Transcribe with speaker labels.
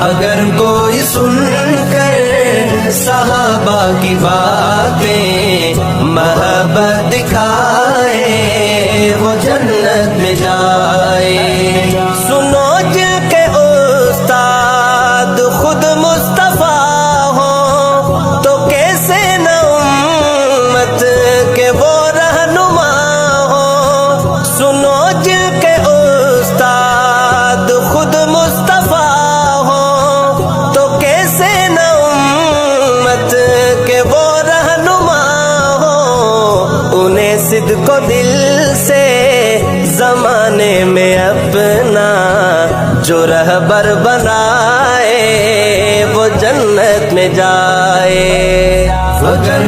Speaker 1: اگر کوئی سن کر صحابہ کی باتیں محبت دکھائے وہ جنت میں جائے۔ سنو جن کے استاد خود مصطفیٰ ہو تو کیسے نہ امت کے وہ رہنما ہو۔ سنو جن کے استاد خود مصطفیٰ صدق و دل سے زمانے میں اپنا جو رہبر بنائے وہ جنت میں جائے۔ اگر